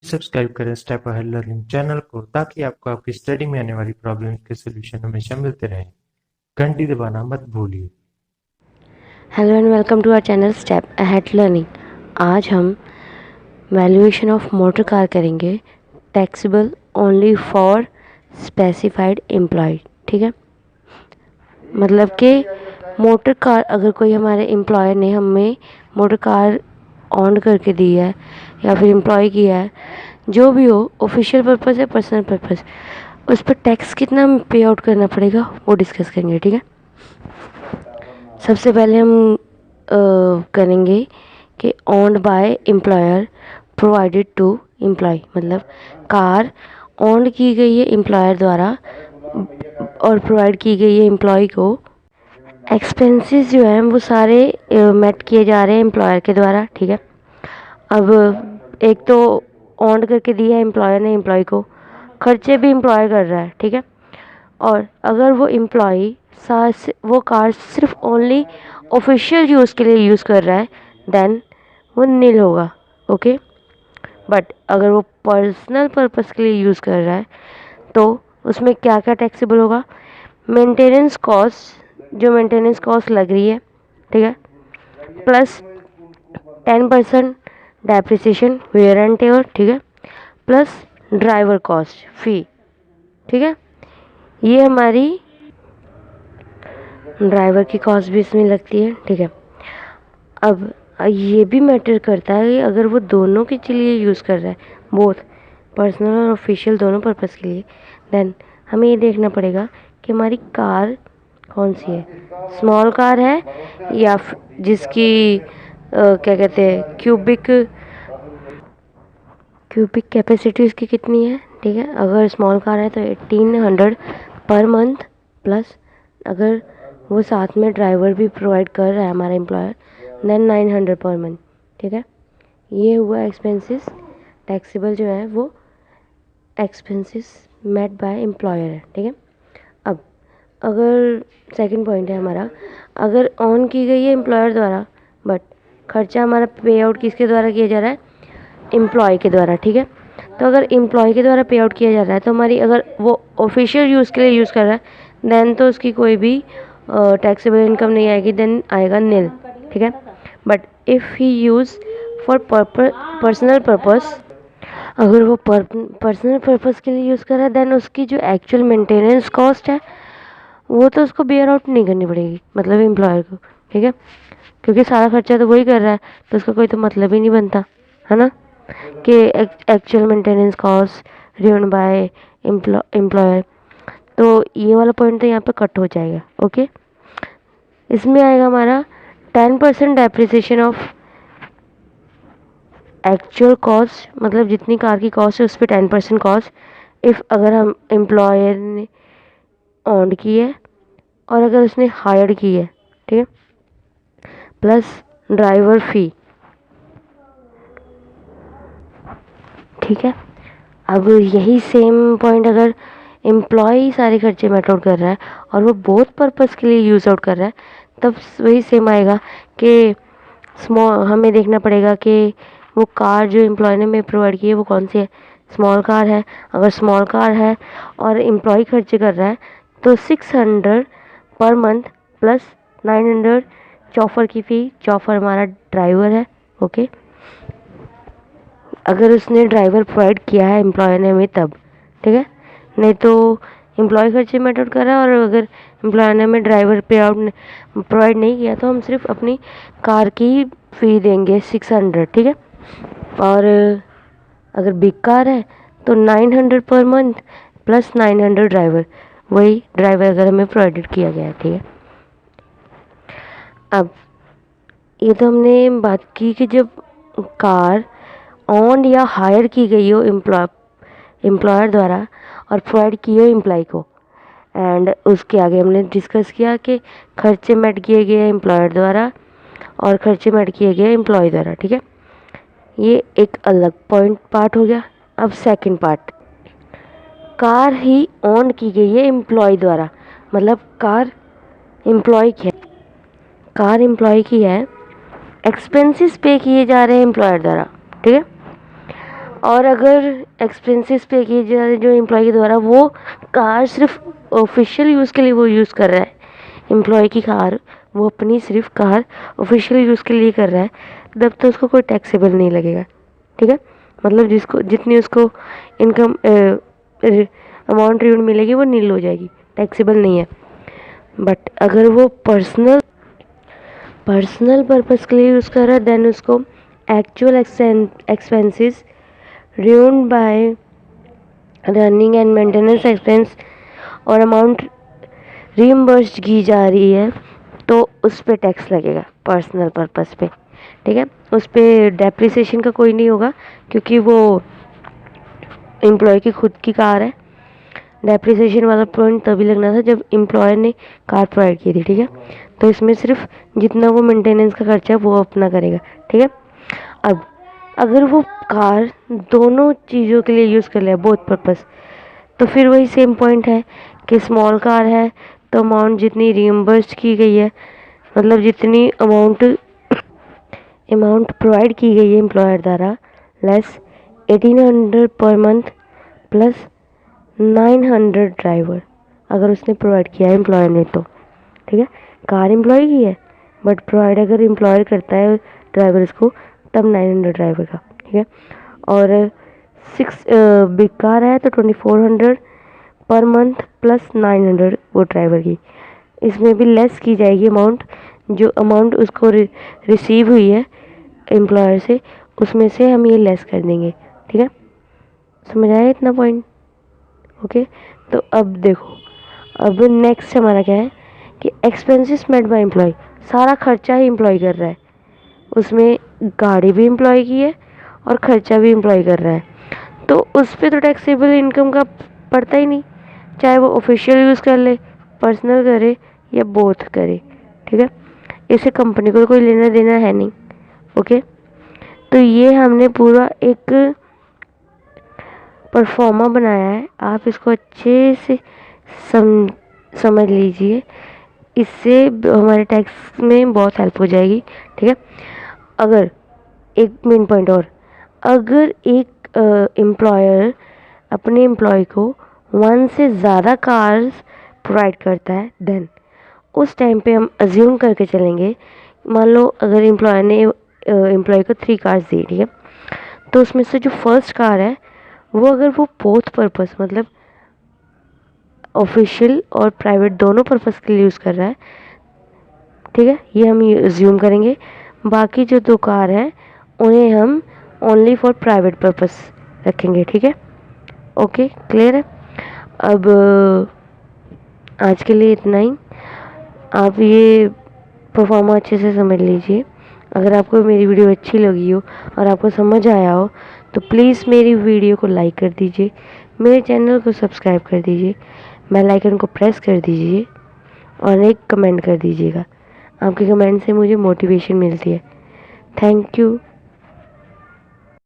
Subscribe करें step ahead learning channel को ताकि आपको आपकी स्टडी में आने वाली प्रॉब्लम्स के सॉल्यूशन हमेशा मिलते रहें। घंटी दबाना मत भूलिए। Hello and welcome to our channel step ahead learning. आज हम वैल्यूएशन ऑफ मोटर कार करेंगे, taxable only for specified employee. ठीक है, मतलब कि मोटर कार अगर कोई हमारे एम्प्लॉयर ने हमें मोटर कार ऑन करके दी है या फिर एम्प्लॉय किया है, जो भी हो, ऑफिशियल पर्पस है पर्सनल पर्पस, उस पर टैक्स कितना पे आउट करना पड़ेगा वो डिस्कस करेंगे। ठीक है, सबसे पहले हम करेंगे कि owned by employer provided to employee, मतलब कार ओन्ड की गई है एम्प्लॉयर द्वारा और प्रोवाइड की गई है एम्प्लॉय को। एक्सपेंसेस जो हैं वो सारे मेट किए जा रहे हैं एम्प्लॉयर के द्वारा। ठीक है, अब एक तो ओन्ड करके दिया है एम्प्लॉयर ने एम्प्लॉय को, खर्चे भी एम्प्लॉयर कर रहा है। ठीक है, और अगर वो एम्प्लॉय वो कार सिर्फ ओनली ऑफिशियल यूज़ के लिए यूज़ कर रहा है देन वो नील होगा। ओके, बट अगर वो पर्सनल पर्पस के लिए यूज़ कर रहा है तो उसमें क्या क्या टैक्सेबल होगा। मेंटेनेंस कॉस्ट, जो मेंटेनेंस कॉस्ट लग रही है, ठीक है, plus 10% depreciation wear and tear, ठीक है, प्लस ड्राइवर कॉस्ट फी। ठीक है, ये हमारी ड्राइवर की कॉस्ट भी इसमें लगती है। ठीक है, अब ये भी मैटर करता है कि अगर वो दोनों के लिए यूज़ कर रहा है, बोथ पर्सनल और ऑफिशियल दोनों पर्पज़ के लिए, देन हमें ये देखना पड़ेगा कि हमारी कार कौन सी है, स्मॉल कार है या जिसकी क्या कहते हैं क्यूबिक कैपेसिटी उसकी कितनी है। ठीक है, अगर स्मॉल कार है तो 1800 पर मंथ, प्लस अगर वो साथ में ड्राइवर भी प्रोवाइड कर रहा है हमारा एम्प्लॉयर देन 900 पर मंथ। ठीक है, ये हुआ एक्सपेंसेस। टैक्सेबल जो है वो एक्सपेंसेस मेट बाय एम्प्लॉयर है। ठीक है, अब अगर सेकंड पॉइंट है हमारा, अगर ऑन की गई है एम्प्लॉयर द्वारा बट खर्चा हमारा पे आउट किसके द्वारा किया जा रहा है, एम्प्लॉय के द्वारा। ठीक है, तो अगर एम्प्लॉय के द्वारा पे आउट किया जा रहा है तो हमारी, अगर वो ऑफिशियल यूज़ के लिए यूज़ कर रहा है देन तो उसकी कोई भी टैक्सेबल इनकम नहीं आएगी, देन आएगा नील। ठीक है, but if he use for personal purpose, अगर वो पर्सनल पर्पस के लिए यूज़ कर रहा है देन उसकी जो एक्चुअल मेंटेनेंस कॉस्ट है वो तो उसको बेयर आउट नहीं करनी पड़ेगी, मतलब एम्प्लॉयर को। ठीक है, क्योंकि सारा खर्चा तो वही कर रहा है तो उसका कोई तो मतलब ही नहीं बनता, है ना, कि actual maintenance cost rayon by employer. तो ये वाला पॉइंट तो यहाँ पे कट हो जाएगा। ओके, इसमें आएगा हमारा 10% डेप्रिसिएशन ऑफ एक्चुअल कॉस्ट, मतलब जितनी कार की कॉस्ट है उस पर 10% कॉस्ट इफ़ अगर हम एम्प्लॉयर ने ऑन की है और अगर उसने हायर्ड की है। ठीक है, प्लस ड्राइवर फी। ठीक है, अब यही सेम पॉइंट अगर एम्प्लॉय सारे खर्चे मेट आउट कर रहा है और वो बोथ पर्पस के लिए यूज़ आउट कर रहा है, तब वही सेम आएगा कि स्मॉल, हमें देखना पड़ेगा कि वो कार जो एम्प्लॉय ने हमें प्रोवाइड की है वो कौन सी है, स्मॉल कार है। अगर स्मॉल कार है और एम्प्लॉय खर्चे कर रहा है तो 600 पर मंथ प्लस 900 चौफर की फ़ी। चौफर हमारा ड्राइवर है। ओके, अगर उसने ड्राइवर प्रोवाइड किया है एम्प्लॉयर ने हमें तब। ठीक है, नहीं तो एम्प्लॉय खर्चे में आउट कर रहा है और अगर एम्प्लॉयर ने हमें ड्राइवर पे आउट प्रोवाइड नहीं किया तो हम सिर्फ अपनी कार की फ़ी देंगे 600। ठीक है, और अगर बिग कार है तो 900 पर मंथ प्लस 900 ड्राइवर, वही ड्राइवर अगर हमें प्रोवाइडेड किया गया है। ठीक है, अब ये तो हमने बात की कि जब कार ऑन या हायर की गई हो एम्प्लॉयर द्वारा और प्रोवाइड की हो एम्प्लॉय को, एंड उसके आगे हमने डिस्कस किया कि खर्चे मेट किए गए एम्प्लॉयर द्वारा और खर्चे मेट किए गए एम्प्लॉय द्वारा। ठीक है, ये एक अलग पॉइंट पार्ट हो गया। अब second part, car he on की गई है एम्प्लॉय द्वारा, मतलब कार एम्प्लॉय की है, कार एम्प्लॉय की है, एक्सपेंसेस पे किए जा रहे हैं एम्प्लॉयर द्वारा। ठीक है, और अगर एक्सपेंसेस पे किए जा रहे जो एम्प्लॉय के द्वारा, वो कार सिर्फ ऑफिशियल यूज़ के लिए वो यूज़ कर रहा है, एम्प्लॉय की कार वो अपनी सिर्फ कार ऑफिशियल यूज़ के लिए कर रहा है, तब तो उसको कोई टैक्सेबल नहीं लगेगा। ठीक है, मतलब जिसको जितनी उसको इनकम अमाउंट रिव्यू मिलेगी वो नील हो जाएगी, टैक्सेबल नहीं है। बट अगर वो पर्सनल पर्पस के लिए यूज़ कर रहा है, देन उसको actual expenses ruined by running and maintenance expense और अमाउंट रीइम्बर्स्ड की जा रही है, तो उस पर टैक्स लगेगा पर्सनल पर्पस पे। ठीक है, उस पर डेप्रिसिएशन का कोई नहीं होगा, क्योंकि वो एम्प्लॉय की खुद की कार है। डेप्रिसिएशन वाला पॉइंट तभी लगना था जब एम्प्लॉयर ने कार प्रोवाइड की थी। ठीक है, तो इसमें सिर्फ जितना वो मेंटेनेंस का खर्चा है वो अपना करेगा। ठीक है, अब अगर वो कार दोनों चीज़ों के लिए यूज़ कर ले, बोथ पर्पस, तो फिर वही सेम पॉइंट है कि स्मॉल कार है तो अमाउंट जितनी रीइम्बर्स्ड की गई है, मतलब जितनी अमाउंट प्रोवाइड की गई है एम्प्लॉयर द्वारा, less 1800 per month plus 900 driver, अगर उसने प्रोवाइड किया है एम्प्लॉयर ने तो। ठीक है, कार एम्प्लॉय की है, बट प्रोवाइड अगर एम्प्लॉयर करता है ड्राइवर्स को, तब 900 ड्राइवर का। ठीक है, और 6 बिग कार है तो 2400 पर मंथ प्लस 900 वो ड्राइवर की। इसमें भी लेस की जाएगी अमाउंट, जो अमाउंट उसको रिसीव हुई है एम्प्लॉयर से, उसमें से हम ये लेस कर देंगे। ठीक है, समझ आया इतना पॉइंट? ओके, तो अब देखो, अब नेक्स्ट हमारा क्या है कि एक्सपेंसेस मेड बाय एम्प्लॉय, सारा खर्चा ही एम्प्लॉय कर रहा है, उसमें गाड़ी भी एम्प्लॉय की है और खर्चा भी एम्प्लॉय कर रहा है, तो उस पर तो टैक्सेबल इनकम का पड़ता ही नहीं, चाहे वो ऑफिशियल यूज़ कर ले, पर्सनल करे या बोथ करे। ठीक है, इसे कंपनी को कोई लेना देना है नहीं। ओके, तो ये हमने पूरा एक परफॉर्मा बनाया है, आप इसको अच्छे से समझ लीजिए, इससे हमारे टैक्स में बहुत हेल्प हो जाएगी। ठीक है, अगर एक मेन पॉइंट और, अगर एक एम्प्लॉयर अपने एम्प्लॉय को 1 से ज़्यादा कार्स प्रोवाइड करता है, देन उस टाइम पे हम अज्यूम करके चलेंगे, मान लो अगर एम्प्लॉयर ने एम्प्लॉय को 3 कार्स दी। ठीक है, तो उसमें से जो फर्स्ट कार है वो अगर वो बोथ पर्पस, मतलब ऑफिशियल और प्राइवेट दोनों पर्पस के लिए यूज़ कर रहा है, ठीक है, ये हम अज्यूम करेंगे। बाकी जो 2 कार हैं उन्हें हम ओनली फॉर प्राइवेट पर्पस रखेंगे। ठीक है, ओके, क्लियर है? अब आज के लिए इतना ही, आप ये परफॉर्मा अच्छे से समझ लीजिए। अगर आपको मेरी वीडियो अच्छी लगी हो और आपको समझ आया हो, तो प्लीज़ मेरी वीडियो को लाइक कर दीजिए, मेरे चैनल को सब्सक्राइब कर दीजिए, बेल आइकन को प्रेस कर दीजिए और एक कमेंट कर दीजिएगा। आपके कमेंट से मुझे मोटिवेशन मिलती है। Thank you.